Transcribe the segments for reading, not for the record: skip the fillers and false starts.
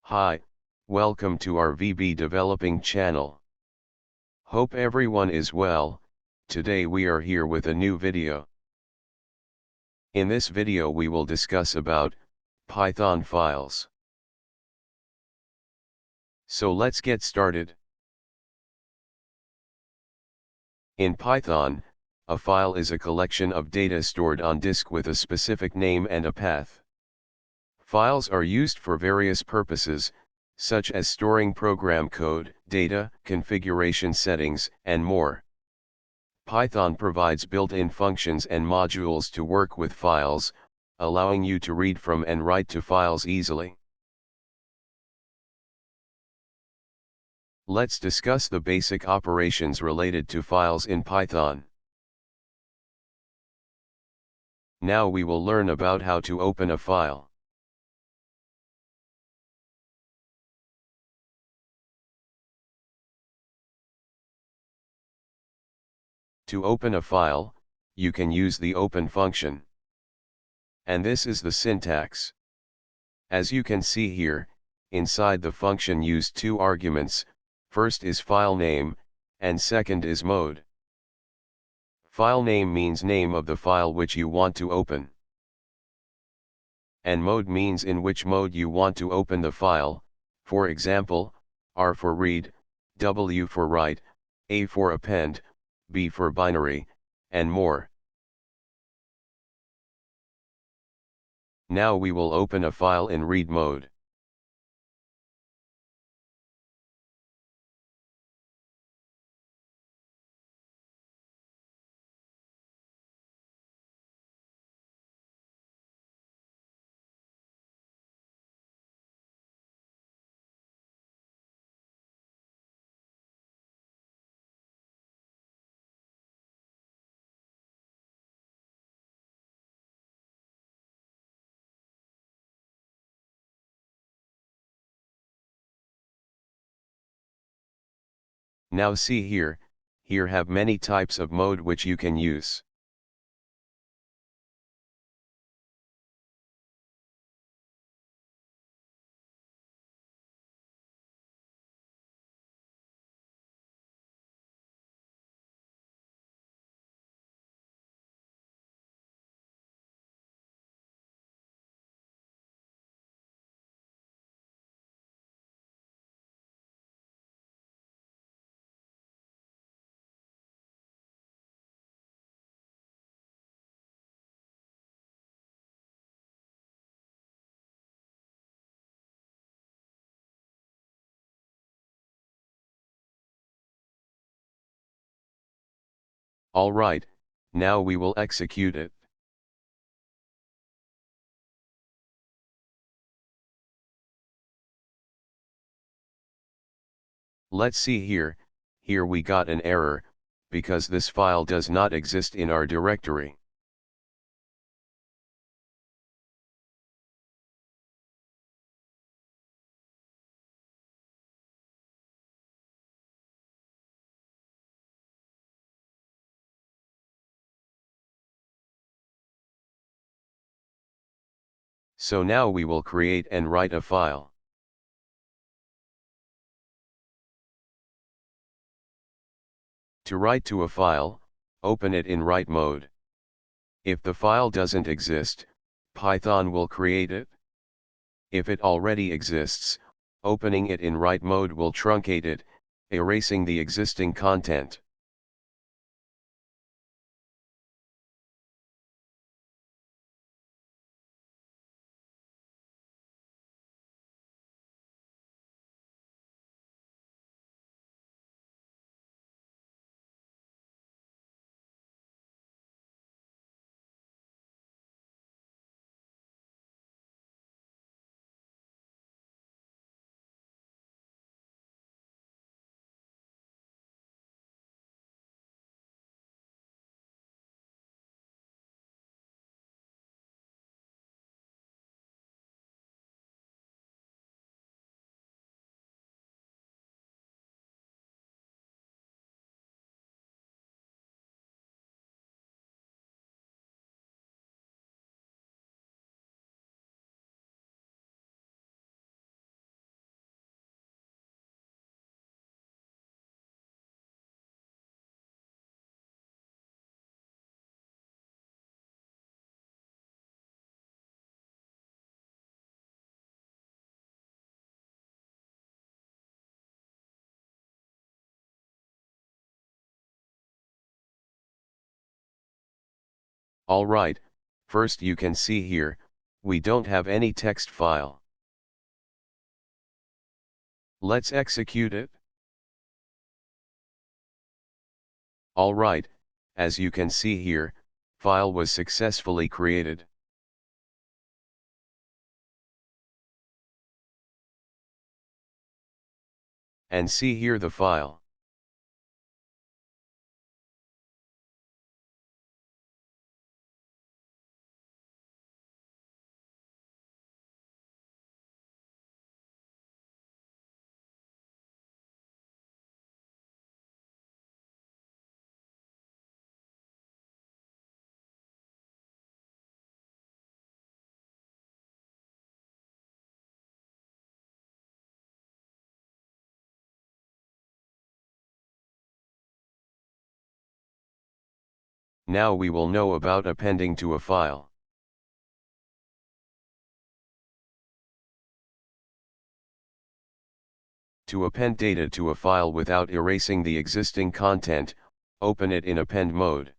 Hi, welcome to our VB Developing channel. Hope everyone is well. Today we are here with a new video. In this video we will discuss about Python files. So let's get started. In Python, a file is a collection of data stored on disk with a specific name and a path. Files are used for various purposes, such as storing program code, data, configuration settings, and more. Python provides built-in functions and modules to work with files, allowing you to read from and write to files easily. Let's discuss the basic operations related to files in Python. Now we will learn about how to open a file. To open a file, you can use the open function. And this is the syntax. As you can see here, inside the function use two arguments, first is file name, and second is mode. File name means name of the file which you want to open. And mode means in which mode you want to open the file, for example, R for read, W for write, A for append, B for binary, and more. Now we will open a file in read mode. Now see here have many types of mode which you can use. Alright, now we will execute it. Let's see here we got an error, because this file does not exist in our directory. So now we will create and write a file. To write to a file, open it in write mode. If the file doesn't exist, Python will create it. If it already exists, opening it in write mode will truncate it, erasing the existing content. Alright, first you can see here, we don't have any text file. Let's execute it. Alright, as you can see here, file was successfully created. And see here the file. Now we will know about appending to a file. To append data to a file without erasing the existing content, open it in append mode.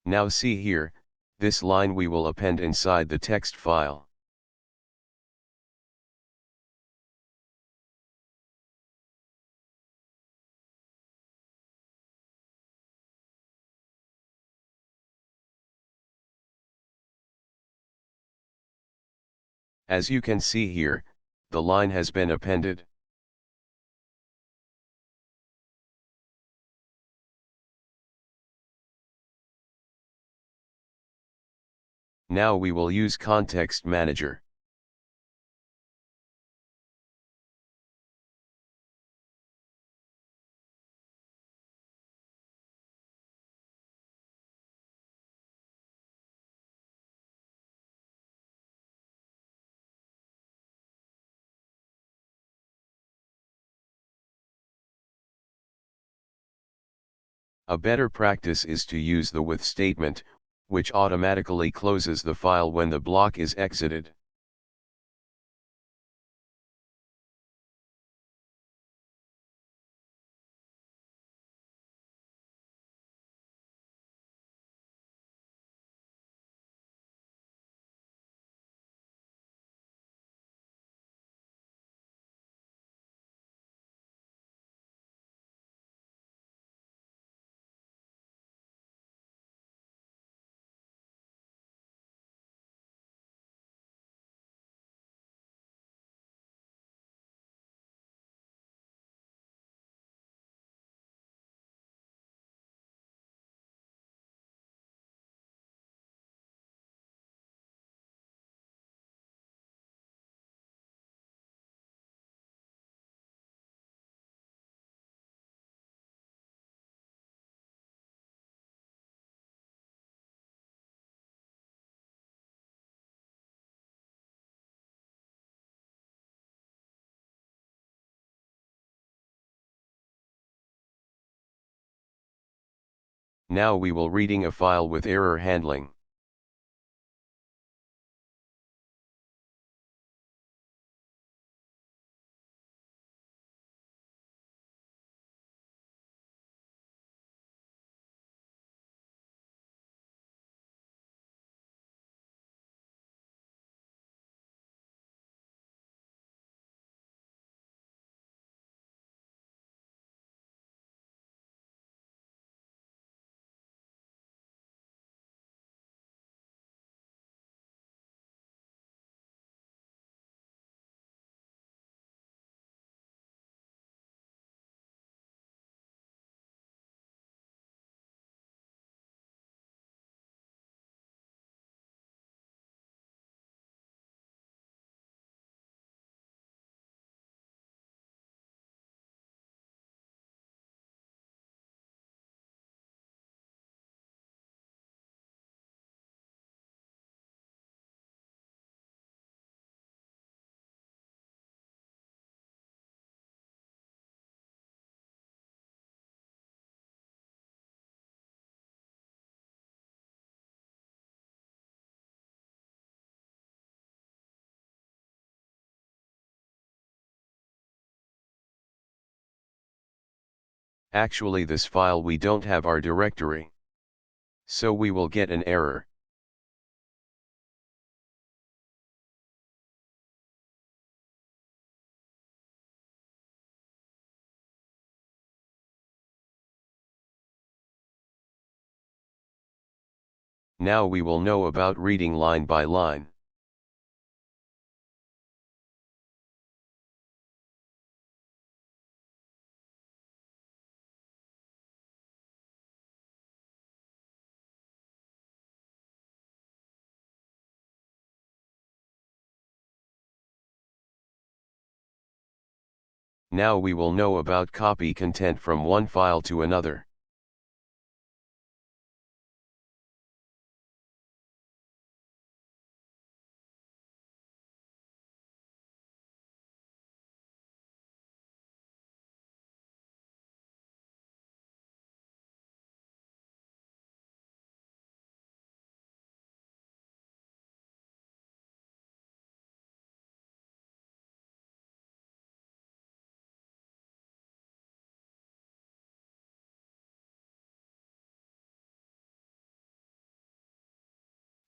Now see here, this line we will append inside the text file. As you can see here, the line has been appended. Now we will use Context Manager. A better practice is to use the with statement, which automatically closes the file when the block is exited. Now we will reading a file with error handling. Actually this file we don't have our directory. So we will get an error. Now we will know about reading line by line. Now we will know about copy content from one file to another.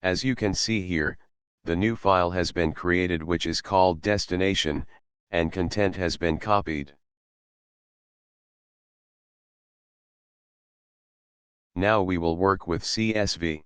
As you can see here, the new file has been created which is called destination, and content has been copied. Now we will work with CSV.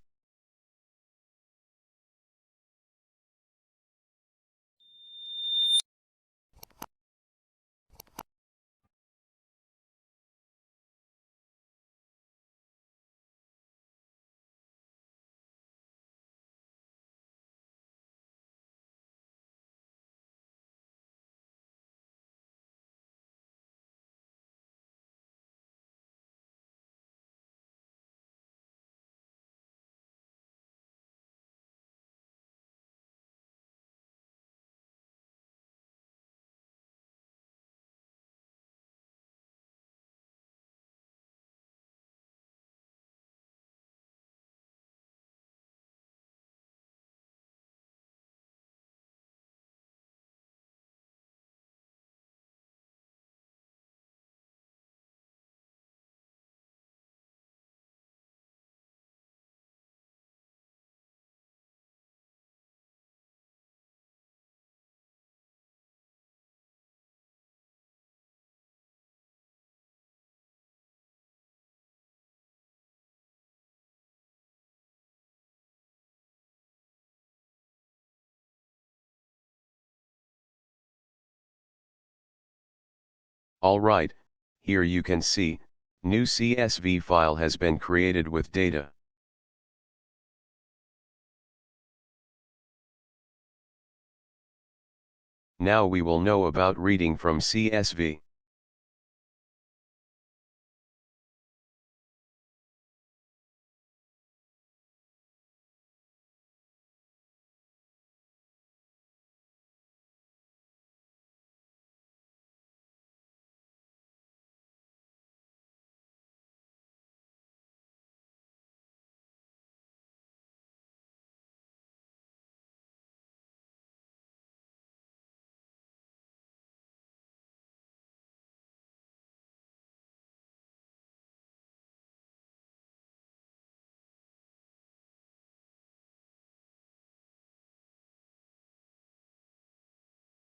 Alright, here you can see, new CSV file has been created with data. Now we will know about reading from CSV.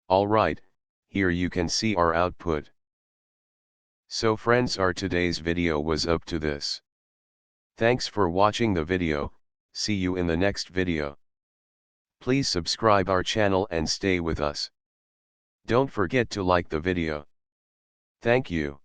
Alright, here you can see our output. So friends, our today's video was up to this. Thanks for watching the video, see you in the next video. Please subscribe our channel and stay with us. Don't forget to like the video. Thank you.